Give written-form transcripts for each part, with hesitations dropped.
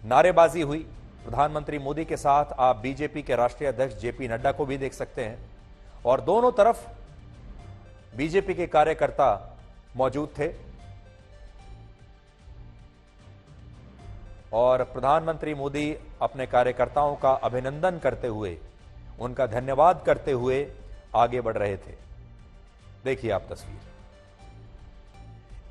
नारेबाजी हुई। प्रधानमंत्री मोदी के साथ आप बीजेपी के राष्ट्रीय अध्यक्ष जेपी नड्डा को भी देख सकते हैं और दोनों तरफ बीजेपी के कार्यकर्ता मौजूद थे और प्रधानमंत्री मोदी अपने कार्यकर्ताओं का अभिनंदन करते हुए, उनका धन्यवाद करते हुए आगे बढ़ रहे थे। देखिए आप तस्वीर।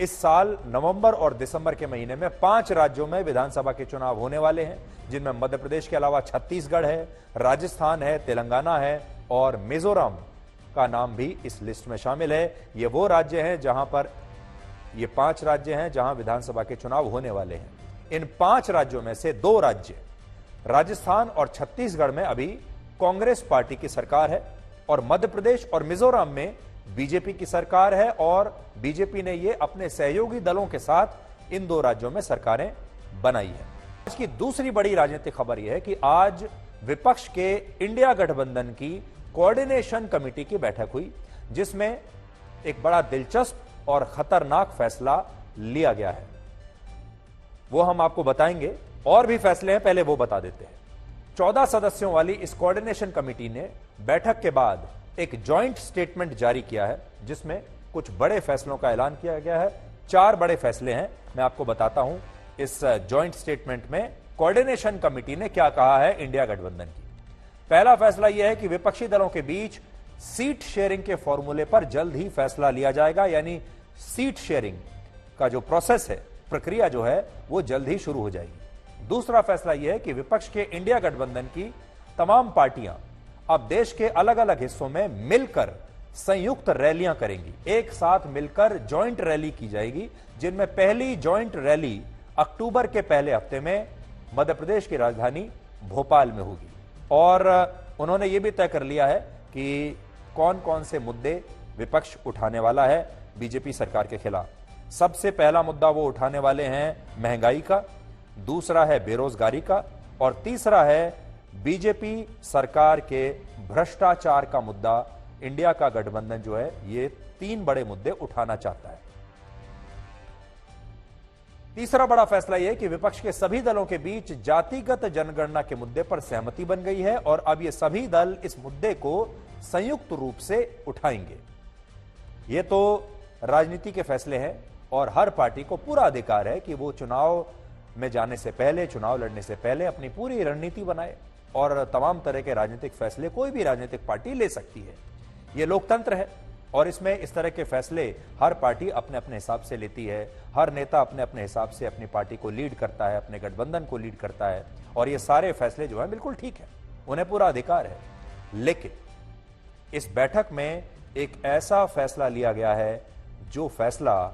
इस साल नवंबर और दिसंबर के महीने में 5 राज्यों में विधानसभा के चुनाव होने वाले हैं, जिनमें मध्य प्रदेश के अलावा छत्तीसगढ़ है, राजस्थान है, तेलंगाना है और मिजोरम का नाम भी इस लिस्ट में शामिल है। ये वो राज्य हैं जहां पर, ये 5 राज्य हैं जहां विधानसभा के चुनाव होने वाले हैं। इन 5 राज्यों में से 2 राज्य, राजस्थान और छत्तीसगढ़ में अभी कांग्रेस पार्टी की सरकार है और मध्य प्रदेश और मिजोरम में बीजेपी की सरकार है और बीजेपी ने ये अपने सहयोगी दलों के साथ इन 2 राज्यों में सरकारें बनाई है। आज की दूसरी बड़ी राजनीतिक खबर यह है कि आज विपक्ष के इंडिया गठबंधन की कोऑर्डिनेशन कमेटी की बैठक हुई, जिसमें एक बड़ा दिलचस्प और खतरनाक फैसला लिया गया है। वो हम आपको बताएंगे। और भी फैसले हैं, पहले वो बता देते हैं। 14 सदस्यों वाली इस कोऑर्डिनेशन कमेटी ने बैठक के बाद एक जॉइंट स्टेटमेंट जारी किया है, जिसमें कुछ बड़े फैसलों का ऐलान किया गया है। 4 बड़े फैसले हैं, मैं आपको बताता हूं इस जॉइंट स्टेटमेंट में कोऑर्डिनेशन कमेटी ने क्या कहा है इंडिया गठबंधन की। पहला फैसला यह है कि विपक्षी दलों के बीच सीट शेयरिंग के फॉर्मूले पर जल्द ही फैसला लिया जाएगा, यानी सीट शेयरिंग का जो प्रोसेस है, प्रक्रिया जो है, वो जल्द ही शुरू हो जाएगी। दूसरा फैसला यह है कि विपक्ष के इंडिया गठबंधन की तमाम पार्टियां अब देश के अलग अलग हिस्सों में मिलकर संयुक्त रैलियां करेंगी। एक साथ मिलकर जॉइंट रैली की जाएगी, जिनमें पहली जॉइंट रैली अक्टूबर के पहले हफ्ते में मध्य प्रदेश की राजधानी भोपाल में होगी। और उन्होंने यह भी तय कर लिया है कि कौन कौन से मुद्दे विपक्ष उठाने वाला है बीजेपी सरकार के खिलाफ। सबसे पहला मुद्दा वो उठाने वाले हैं महंगाई का, दूसरा है बेरोजगारी का और तीसरा है बीजेपी सरकार के भ्रष्टाचार का मुद्दा। इंडिया का गठबंधन जो है, ये 3 बड़े मुद्दे उठाना चाहता है। तीसरा बड़ा फैसला यह है कि विपक्ष के सभी दलों के बीच जातिगत जनगणना के मुद्दे पर सहमति बन गई है और अब ये सभी दल इस मुद्दे को संयुक्त रूप से उठाएंगे। ये तो राजनीति के फैसले हैं और हर पार्टी को पूरा अधिकार है कि वो चुनाव में जाने से पहले, चुनाव लड़ने से पहले अपनी पूरी रणनीति बनाए और तमाम तरह के राजनीतिक फैसले कोई भी राजनीतिक पार्टी ले सकती है। ये लोकतंत्र है और इसमें इस तरह के फैसले हर पार्टी अपने अपने हिसाब से लेती है। हर नेता अपने अपने हिसाब से अपनी पार्टी को लीड करता है, अपने गठबंधन को लीड करता है और ये सारे फैसले जो है बिल्कुल ठीक है, उन्हें पूरा अधिकार है। लेकिन इस बैठक में एक ऐसा फैसला लिया गया है जो फैसला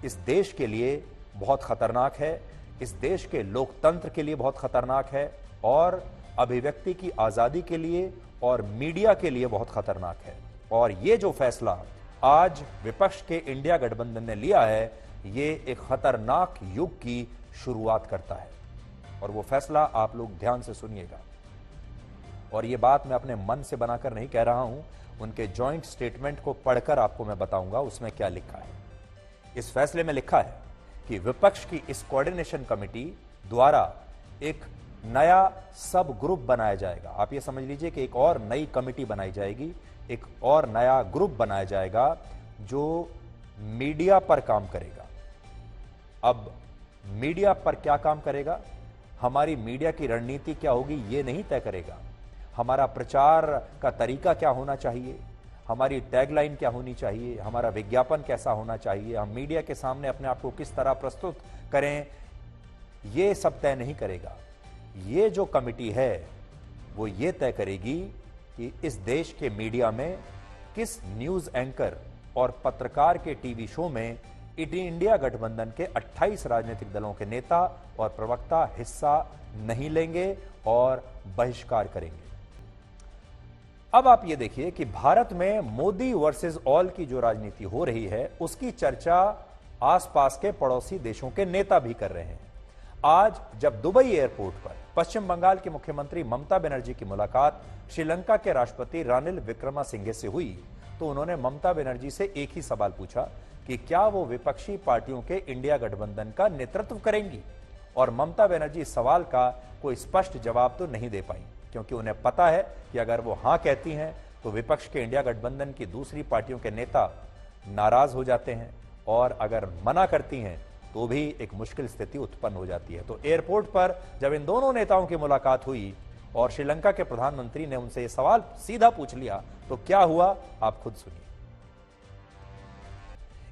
इस देश के लिए बहुत खतरनाक है, इस देश के लोकतंत्र के लिए बहुत खतरनाक है और अभिव्यक्ति की आजादी के लिए और मीडिया के लिए बहुत खतरनाक है। और ये जो फैसला आज विपक्ष के इंडिया गठबंधन ने लिया है, ये एक खतरनाक युग की शुरुआत करता है और वो फैसला आप लोग ध्यान से सुनिएगा। और ये बात मैं अपने मन से बनाकर नहीं कह रहा हूं, उनके जॉइंट स्टेटमेंट को पढ़कर आपको मैं बताऊंगा उसमें क्या लिखा है। इस फैसले में लिखा है कि विपक्ष की इस कोऑर्डिनेशन कमेटी द्वारा एक नया सब ग्रुप बनाया जाएगा। आप ये समझ लीजिए कि एक और नई कमेटी बनाई जाएगी, एक और नया ग्रुप बनाया जाएगा जो मीडिया पर काम करेगा। अब मीडिया पर क्या काम करेगा, हमारी मीडिया की रणनीति क्या होगी ये नहीं तय करेगा। हमारा प्रचार का तरीका क्या होना चाहिए, हमारी टैगलाइन क्या होनी चाहिए, हमारा विज्ञापन कैसा होना चाहिए, हम मीडिया के सामने अपने आप को किस तरह प्रस्तुत करें, ये सब तय नहीं करेगा। ये जो कमेटी है वो ये तय करेगी कि इस देश के मीडिया में किस न्यूज एंकर और पत्रकार के टीवी शो में इंडिया गठबंधन के 28 राजनीतिक दलों के नेता और प्रवक्ता हिस्सा नहीं लेंगे और बहिष्कार करेंगे। अब आप ये देखिए कि भारत में मोदी वर्सेस ऑल की जो राजनीति हो रही है उसकी चर्चा आसपास के पड़ोसी देशों के नेता भी कर रहे हैं। आज जब दुबई एयरपोर्ट पर पश्चिम बंगाल की मुख्यमंत्री ममता बनर्जी की मुलाकात श्रीलंका के राष्ट्रपति रानिल विक्रमासिंघे से हुई तो उन्होंने ममता बनर्जी से एक ही सवाल पूछा कि क्या वो विपक्षी पार्टियों के इंडिया गठबंधन का नेतृत्व करेंगी और ममता बनर्जी इस सवाल का कोई स्पष्ट जवाब तो नहीं दे पाई, क्योंकि उन्हें पता है कि अगर वो हां कहती हैं तो विपक्ष के इंडिया गठबंधन की दूसरी पार्टियों के नेता नाराज हो जाते हैं, और अगर मना करती हैं तो भी एक मुश्किल स्थिति उत्पन्न हो जाती है। तो एयरपोर्ट पर जब इन दोनों नेताओं की मुलाकात हुई और श्रीलंका के प्रधानमंत्री ने उनसे यह सवाल सीधा पूछ लिया, तो क्या हुआ आप खुद सुनिए।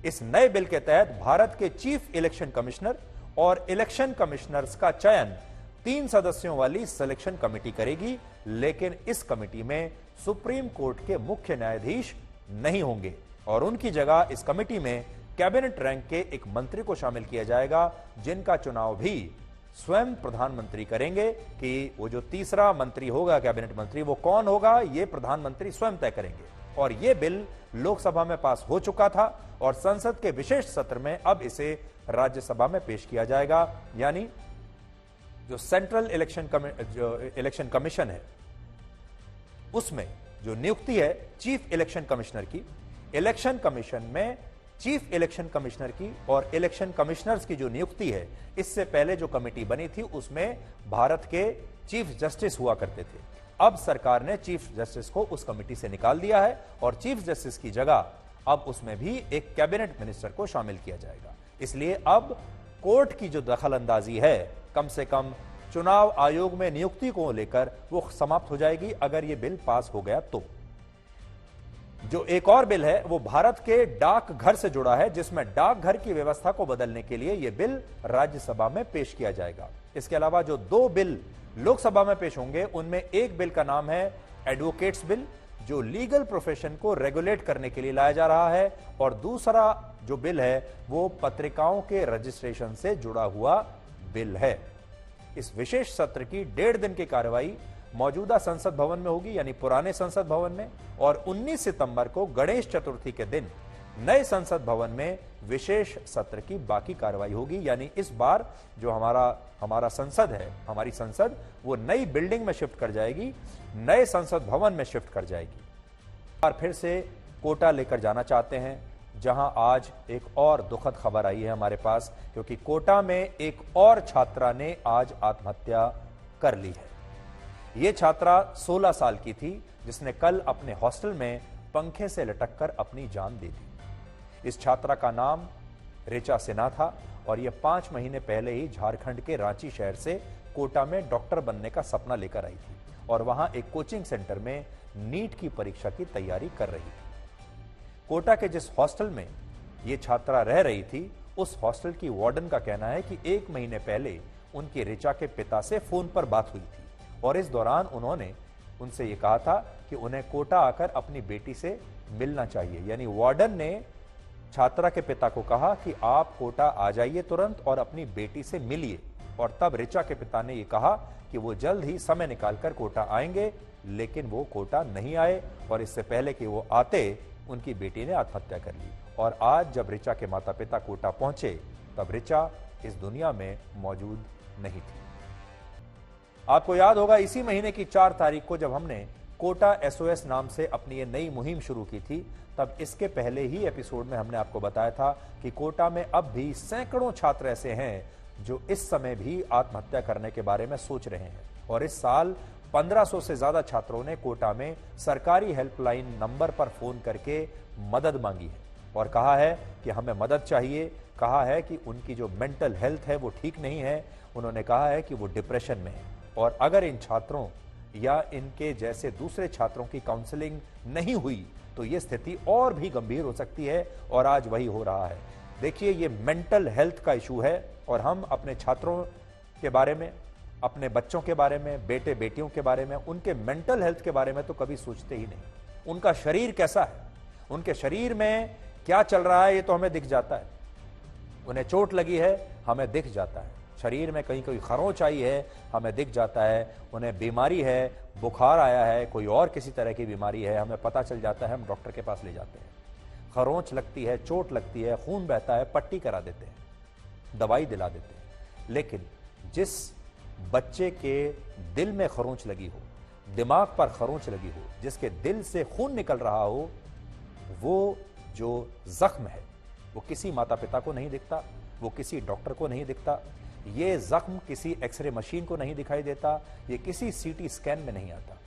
इस नए बिल के तहत भारत के चीफ इलेक्शन कमिश्नर और इलेक्शन कमिश्नर्स का चयन 3 सदस्यों वाली सिलेक्शन कमेटी करेगी, लेकिन इस कमेटी में सुप्रीम कोर्ट के मुख्य न्यायाधीश नहीं होंगे और उनकी जगह इस कमेटी में कैबिनेट रैंक के एक मंत्री को शामिल किया जाएगा, जिनका चुनाव भी स्वयं प्रधानमंत्री करेंगे। कि वो जो तीसरा मंत्री होगा, कैबिनेट मंत्री, वो कौन होगा, ये प्रधानमंत्री स्वयं तय करेंगे। और ये बिल लोकसभा में पास हो चुका था और संसद के विशेष सत्र में अब इसे राज्यसभा में पेश किया जाएगा। यानी जो सेंट्रल इलेक्शन कमीशन है, उसमें जो नियुक्ति है चीफ इलेक्शन कमिश्नर की, इलेक्शन कमीशन में चीफ इलेक्शन कमिश्नर की और इलेक्शन कमिश्नर्स की जो नियुक्ति है, इससे पहले जो कमेटी बनी थी उसमें भारत के चीफ जस्टिस हुआ करते थे। अब सरकार ने चीफ जस्टिस को उस कमेटी से निकाल दिया है और चीफ जस्टिस की जगह अब उसमें भी एक कैबिनेट मिनिस्टर को शामिल किया जाएगा। इसलिए अब कोर्ट की जो दखल अंदाजी है, कम से कम चुनाव आयोग में नियुक्ति को लेकर, वो समाप्त हो जाएगी अगर यह बिल पास हो गया तो। जो एक और बिल है वो भारत के डाकघर से जुड़ा है, जिसमें डाकघर की व्यवस्था को बदलने के लिए यह बिल राज्यसभा में पेश किया जाएगा। इसके अलावा जो 2 बिल लोकसभा में पेश होंगे, उनमें एक बिल का नाम है एडवोकेट्स बिल, जो लीगल प्रोफेशन को रेगुलेट करने के लिए लाया जा रहा है, और दूसरा जो बिल है वो पत्रिकाओं के रजिस्ट्रेशन से जुड़ा हुआ बिल है। इस विशेष सत्र की 1.5 दिन की कार्रवाई मौजूदा संसद भवन में होगी, यानी पुराने संसद भवन में, और 19 सितंबर को गणेश चतुर्थी के दिन नए संसद भवन में विशेष सत्र की बाकी कार्रवाई होगी। यानी इस बार जो हमारा संसद है, हमारी संसद, वो नई बिल्डिंग में शिफ्ट कर जाएगी, नए संसद भवन में शिफ्ट कर जाएगी। और फिर से कोटा लेकर जाना चाहते हैं, जहां आज एक और दुखद खबर आई है हमारे पास, क्योंकि कोटा में एक और छात्रा ने आज आत्महत्या कर ली है। यह छात्रा 16 साल की थी, जिसने कल अपने हॉस्टल में पंखे से लटककर अपनी जान दे दी। इस छात्रा का नाम ऋचा सिन्हा था और यह 5 महीने पहले ही झारखंड के रांची शहर से कोटा में डॉक्टर बनने का सपना लेकर आई थी और वहां एक कोचिंग सेंटर में नीट की परीक्षा की तैयारी कर रही थी। कोटा के जिस हॉस्टल में यह छात्रा रह रही थी, उस हॉस्टल की वार्डन का कहना है कि 1 महीने पहले उनकी ऋचा के पिता से फोन पर बात हुई थी और इस दौरान उन्होंने उनसे यह कहा था कि उन्हें कोटा आकर अपनी बेटी से मिलना चाहिए। यानी वार्डन ने छात्रा के पिता को कहा कि आप कोटा आ जाइए तुरंत और अपनी बेटी से मिलिए, और तब ऋचा के पिता ने यह कहा कि वो जल्द ही समय निकालकर कोटा आएंगे, लेकिन वो कोटा नहीं आए और इससे पहले कि वो आते उनकी बेटी ने आत्महत्या कर ली। और आज जब ऋचा के माता पिता कोटा पहुंचे, तब ऋचा इस दुनिया में मौजूद नहीं थी। आपको याद होगा इसी महीने की 4 तारीख को जब हमने कोटा SOS नाम से अपनी ये नई मुहिम शुरू की थी, तब इसके पहले ही एपिसोड में हमने आपको बताया था कि कोटा में अब भी सैकड़ों छात्र ऐसे हैं जो इस समय भी आत्महत्या करने के बारे में सोच रहे हैं। और इस साल 1500 से ज्यादा छात्रों ने कोटा में सरकारी हेल्पलाइन नंबर पर फोन करके मदद मांगी है और कहा है कि हमें मदद चाहिए। कहा है कि उनकी जो मेंटल हेल्थ है वो ठीक नहीं है। उन्होंने कहा है कि वो डिप्रेशन में है और अगर इन छात्रों या इनके जैसे दूसरे छात्रों की काउंसलिंग नहीं हुई तो ये स्थिति और भी गंभीर हो सकती है, और आज वही हो रहा है। देखिए, ये मेंटल हेल्थ का इशू है और हम अपने छात्रों के बारे में, अपने बच्चों के बारे में, बेटे बेटियों के बारे में, उनके मेंटल हेल्थ के बारे में तो कभी सोचते ही नहीं। उनका शरीर कैसा है, उनके शरीर में क्या चल रहा है, ये तो हमें दिख जाता है। उन्हें चोट लगी है, हमें दिख जाता है। शरीर में कहीं कोई खरोंच आई है, हमें दिख जाता है। उन्हें बीमारी है, बुखार आया है, कोई और किसी तरह की बीमारी है, हमें पता चल जाता है, हम डॉक्टर के पास ले जाते हैं। खरोंच लगती है, चोट लगती है, खून बहता है, पट्टी करा देते हैं, दवाई दिला देते हैं। लेकिन जिस बच्चे के दिल में खरोंच लगी हो, दिमाग पर खरोंच लगी हो, जिसके दिल से खून निकल रहा हो, वो जो जख्म है वो किसी माता पिता को नहीं दिखता, वो किसी डॉक्टर को नहीं दिखता। ये जख्म किसी एक्सरे मशीन को नहीं दिखाई देता, ये किसी सीटी स्कैन में नहीं आता।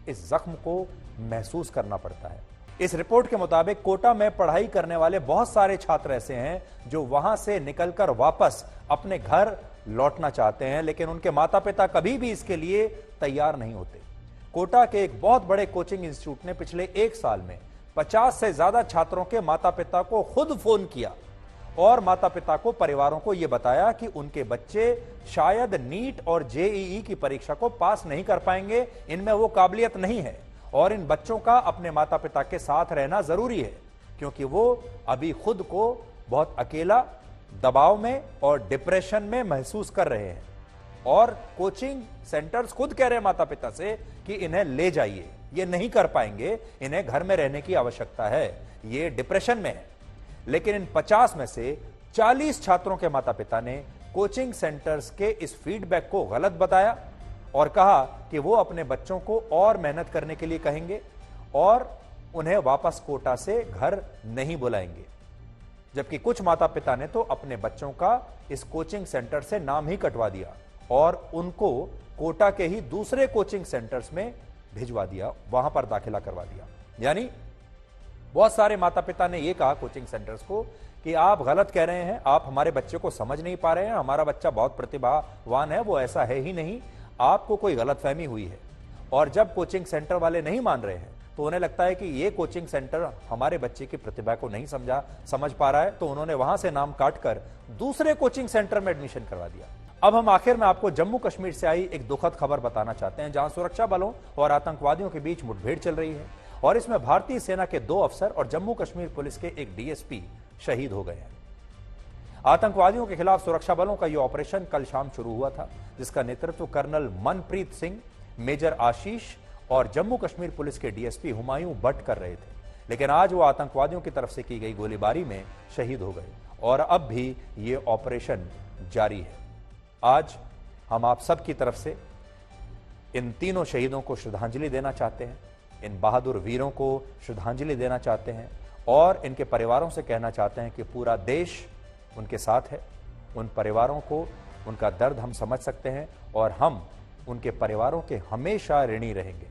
इस जख्म को महसूस करना पड़ता है। इस रिपोर्ट के मुताबिक कोटा में पढ़ाई करने वाले बहुत सारे छात्र ऐसे हैं जो वहां से निकलकर वापस अपने घर लौटना चाहते हैं, लेकिन उनके माता पिता कभी भी इसके लिए तैयार नहीं होते। कोटा के एक बहुत बड़े कोचिंग इंस्टीट्यूट ने पिछले 1 साल में 50 से ज्यादा छात्रों के माता पिता को खुद फोन किया और माता पिता को, परिवारों को यह बताया कि उनके बच्चे शायद नीट और जेईई की परीक्षा को पास नहीं कर पाएंगे, इनमें वो काबिलियत नहीं है और इन बच्चों का अपने माता पिता के साथ रहना जरूरी है, क्योंकि वो अभी खुद को बहुत अकेला, दबाव में और डिप्रेशन में महसूस कर रहे हैं। और कोचिंग सेंटर्स खुद कह रहे हैं माता पिता से कि इन्हें ले जाइए, ये नहीं कर पाएंगे, इन्हें घर में रहने की आवश्यकता है, ये डिप्रेशन में है। लेकिन इन 50 में से 40 छात्रों के माता पिता ने कोचिंग सेंटर्स के इस फीडबैक को गलत बताया और कहा कि वो अपने बच्चों को और मेहनत करने के लिए कहेंगे और उन्हें वापस कोटा से घर नहीं बुलाएंगे। जबकि कुछ माता पिता ने तो अपने बच्चों का इस कोचिंग सेंटर से नाम ही कटवा दिया और उनको कोटा के ही दूसरे कोचिंग सेंटर्स में भिजवा दिया, वहां पर दाखिला करवा दिया। यानी बहुत सारे माता पिता ने यह कहा कोचिंग सेंटर्स को कि आप गलत कह रहे हैं, आप हमारे बच्चे को समझ नहीं पा रहे हैं, हमारा बच्चा बहुत प्रतिभावान है, वो ऐसा है ही नहीं, आपको कोई गलतफहमी हुई है। और जब कोचिंग सेंटर वाले नहीं मान रहे हैं तो उन्हें लगता है कि ये कोचिंग सेंटर हमारे बच्चे की प्रतिभा को नहीं समझ पा रहा है, तो उन्होंने वहां से नाम काटकर दूसरे कोचिंग सेंटर में एडमिशन करवा दिया। अब हम आखिर में आपको जम्मू कश्मीर से आई एक दुखद खबर बताना चाहते हैं, जहां सुरक्षा बलों और आतंकवादियों के बीच मुठभेड़ चल रही है और इसमें भारतीय सेना के 2 अफसर और जम्मू कश्मीर पुलिस के एक डीएसपी शहीद हो गए हैं। आतंकवादियों के खिलाफ सुरक्षा बलों का यह ऑपरेशन कल शाम शुरू हुआ था, जिसका नेतृत्व कर्नल मनप्रीत सिंह, मेजर आशीष और जम्मू कश्मीर पुलिस के डीएसपी हुमायूं भट्ट कर रहे थे। लेकिन आज वो आतंकवादियों की तरफ से की गई गोलीबारी में शहीद हो गए और अब भी ये ऑपरेशन जारी है। आज हम आप सब की तरफ से इन तीनों शहीदों को श्रद्धांजलि देना चाहते हैं, इन बहादुर वीरों को श्रद्धांजलि देना चाहते हैं और इनके परिवारों से कहना चाहते हैं कि पूरा देश उनके साथ है। उन परिवारों को, उनका दर्द हम समझ सकते हैं और हम उनके परिवारों के हमेशा ऋणी रहेंगे।